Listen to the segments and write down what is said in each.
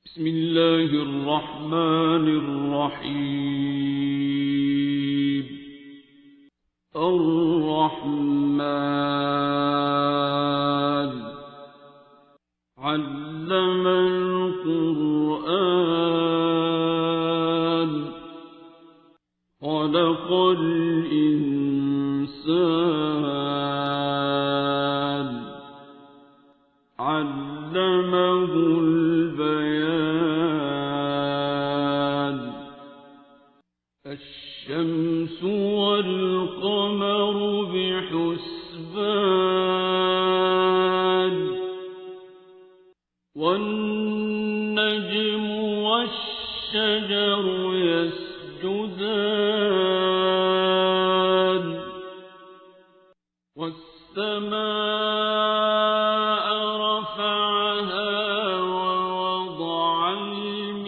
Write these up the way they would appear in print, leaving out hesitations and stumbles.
بسم الله الرحمن الرحيم. الرحمن علم القرآن خلق الإنسان علمه البيان. الشمس والقمر بحسبان والنجم والشجر يسجدان والسماء رفعها ووضع الميزان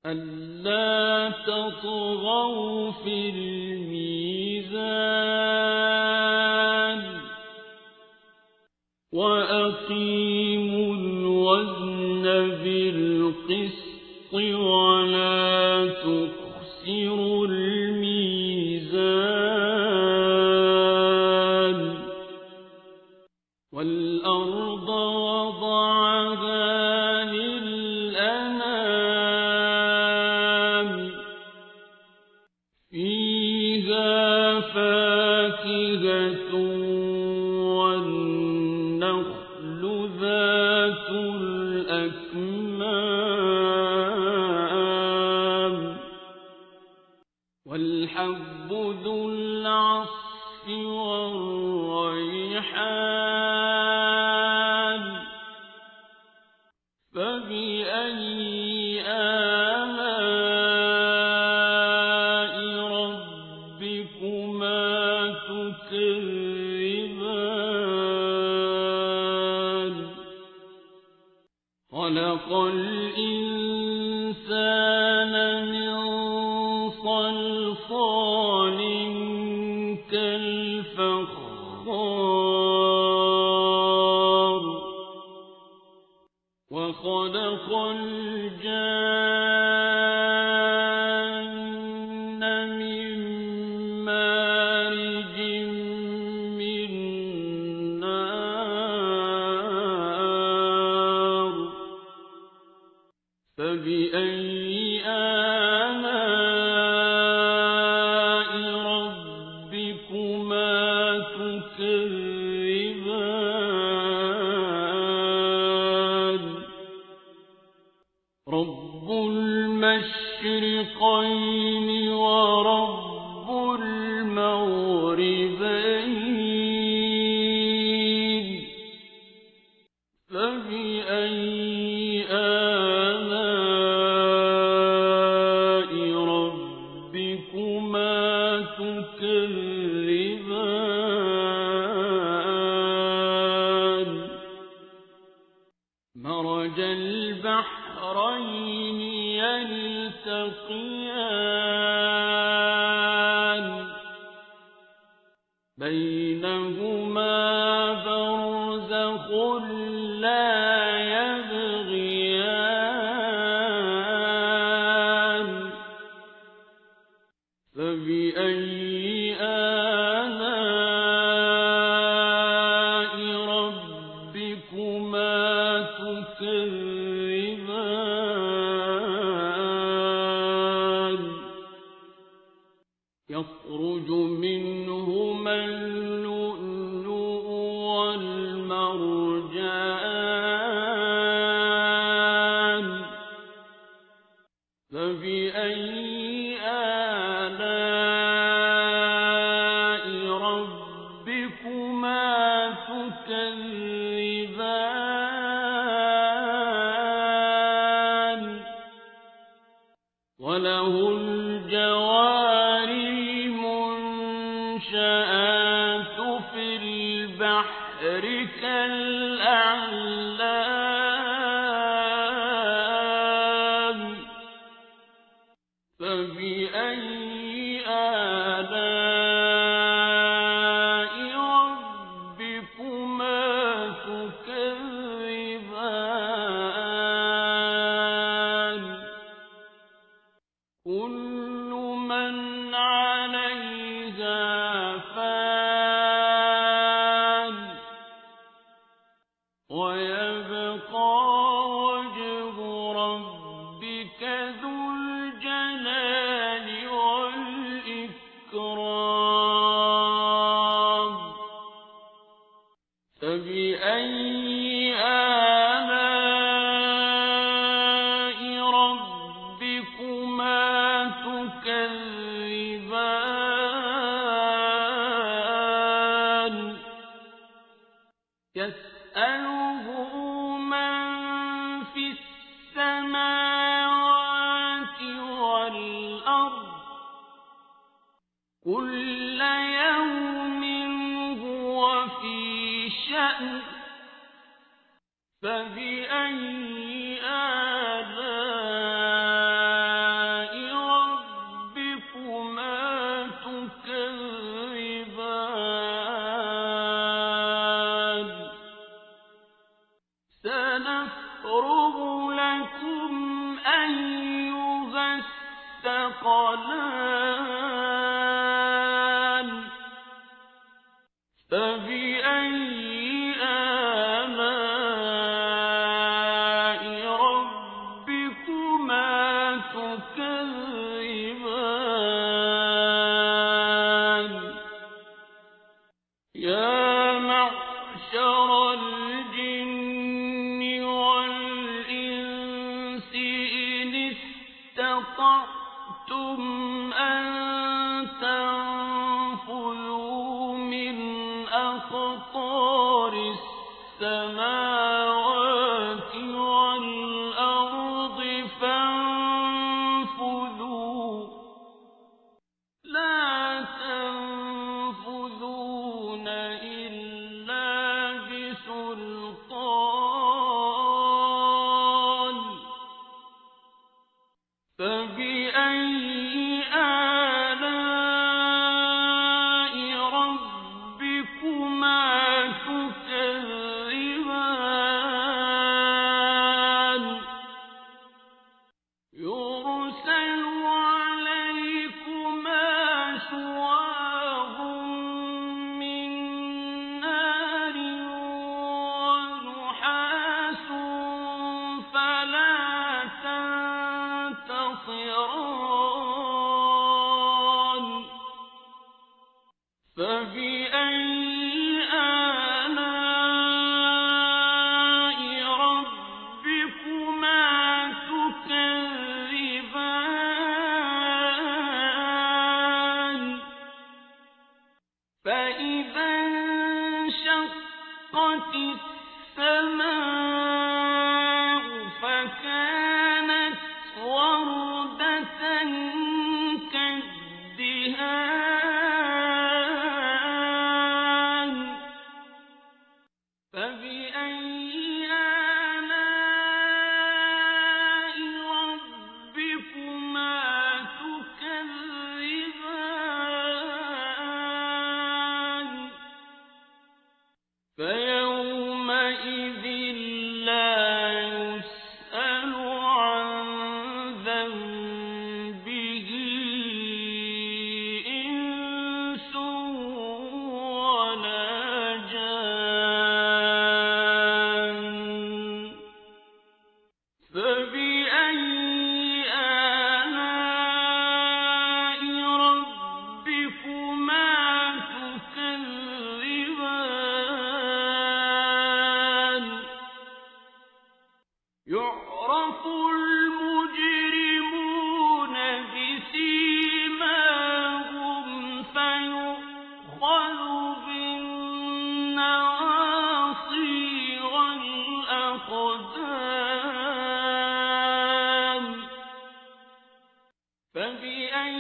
ألا تطغوا في الميزان وأقيموا الوزن بالقسط ولا تخسروا الميزان. والأرض وضعها للأنام فيها فاكهة والنخل ذات الأكمام والحب ذو العصف والريحان. فبأي آلاء ربكما تكذبان. خلق الإنسان من صلصال كالفخار وخلق الجان من مارج من نار. فبأي آلاء ربكما تكذبان. رب المشرقين ورب المغربين. فبأي آلاء ربكما تكذبان. مرج البحرين يلتقيان بينهما برزخ لا يبغيان. فبأي آلاء ربكما تكذبان. يخرج منهما اللؤلؤ والمرجان. فبأي آلاء ربكما تكذبان. وله الجوار المنشآت في البحر كالأعلام. فبأي آلاء ربكما فبأي آلاء ربكما تكذبان يسأله من في السماوات والأرض كل يوم هو في شأن فبأي آلاء ربكما تكذبان سنفرغ لكم أيها الثقلان فبأي آلاء ربكما تكذبان يا معشر الجن والإنس إن استطعتم أن تنفذوا من أقطار السماوات والأرض فانفذوا لا تنفذون إلا بسلطان فبأي آلاء ربكما تكذبان يرسل عليكما شواظ من نار ونحاس فلا تنتصران فبأي آلاء ربكما تكذبان فإذا انشقت السماء فكانت وردة كالدهان فبأي آلاء ربكما تكذبان فيومئذ لا يسأل عن ذنبه إنس ولا جان فبأي آلاء ربكما تكذبان يعرف المجرمون بسيماهم فيؤخذ بالنواصي والأقدام فبأي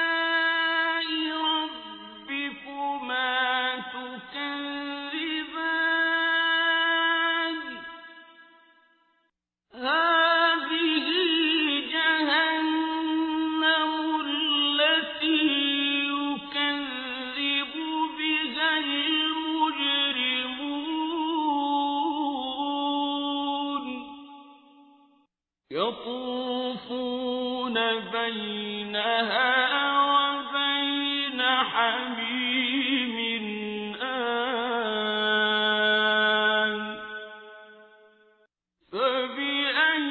آلاء ربكما تكذبان هذه جهنم التي يكذب بها المجرمون يطوفون بينها وبين حميم آن فبأي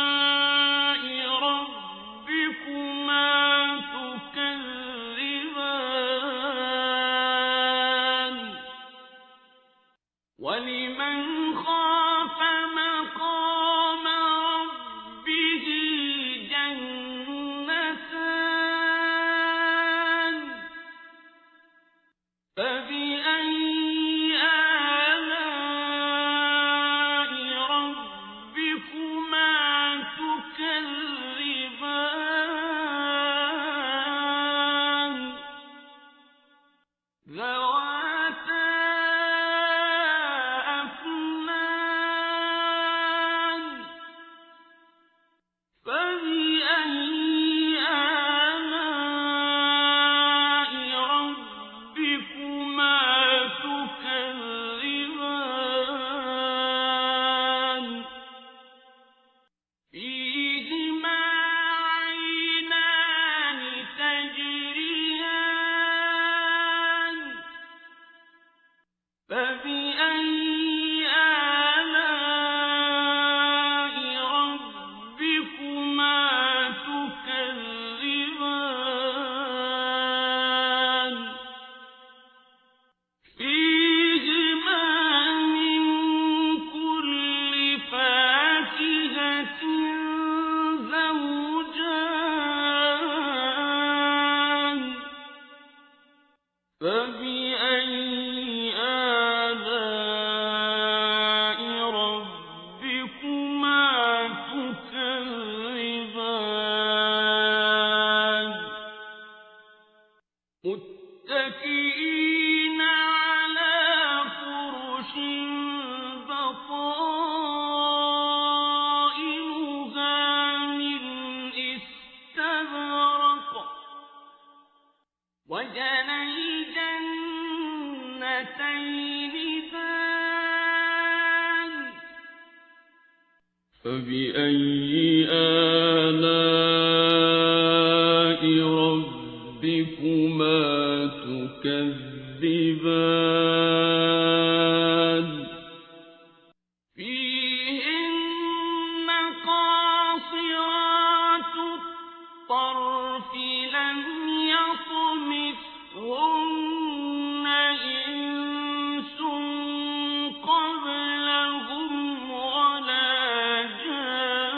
آلاء ربكما تكذبان فبأي آلاء ربكما تكذبان فيهما عينان تجريان فبأي آلاء ربكما تكذبان فيهما من كل فاكهة زوجان فبأي آلاء ربكما تكذبان متكئين على فرش بطائنها من استبرق وجنى الجنتين دان فبأي آلاء ربكما تكذبان فيهن قاصرات الطرف لم يطمثهن إنس قبلهم ولا جان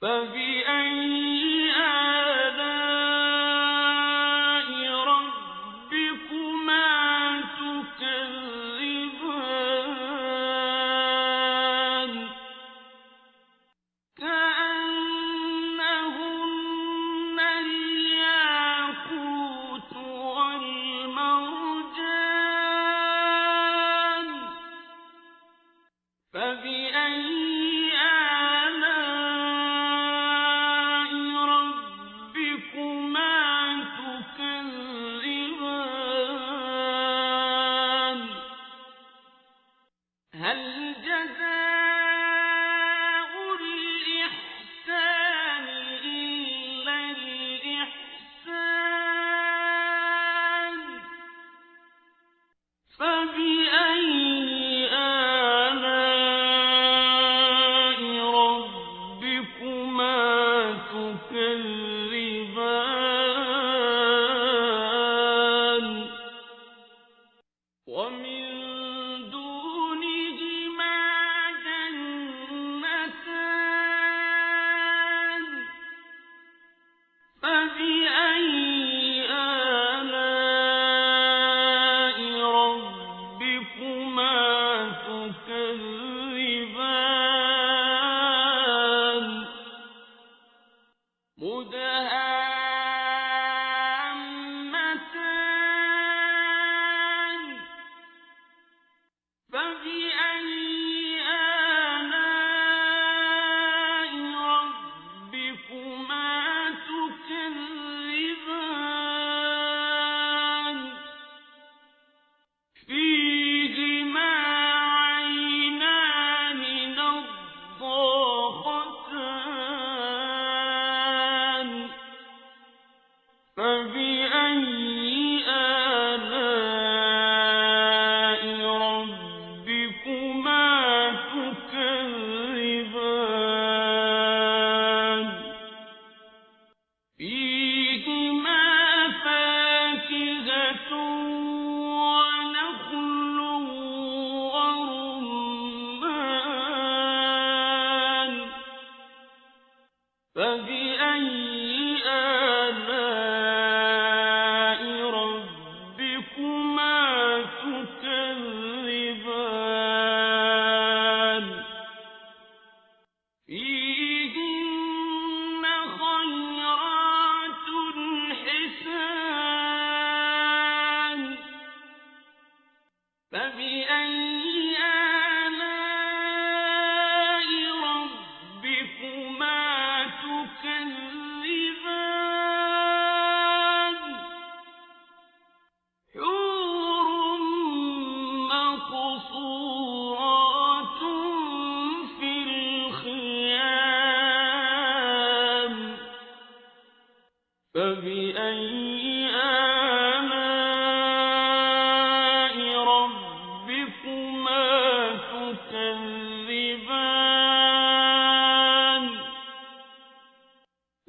فبأي آلاء ربكما تكذبان كأنهن الياقوت والمرجان فبأي آلاء ربكما تكذبان هل جزاء الإحسان إلا الإحسان فبأي آلاء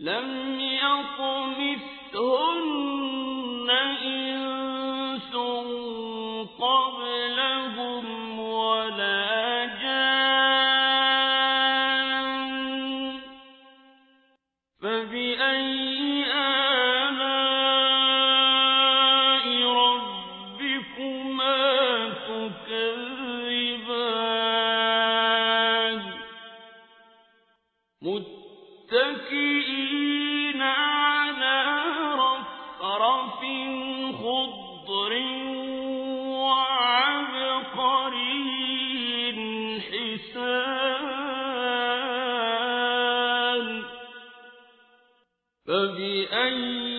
لم يطمثهن إنس قبلهم ولا جان فبأي آلاء ربكما تكذبان متكئين على رفرف خضر وعبقري حسان فبأي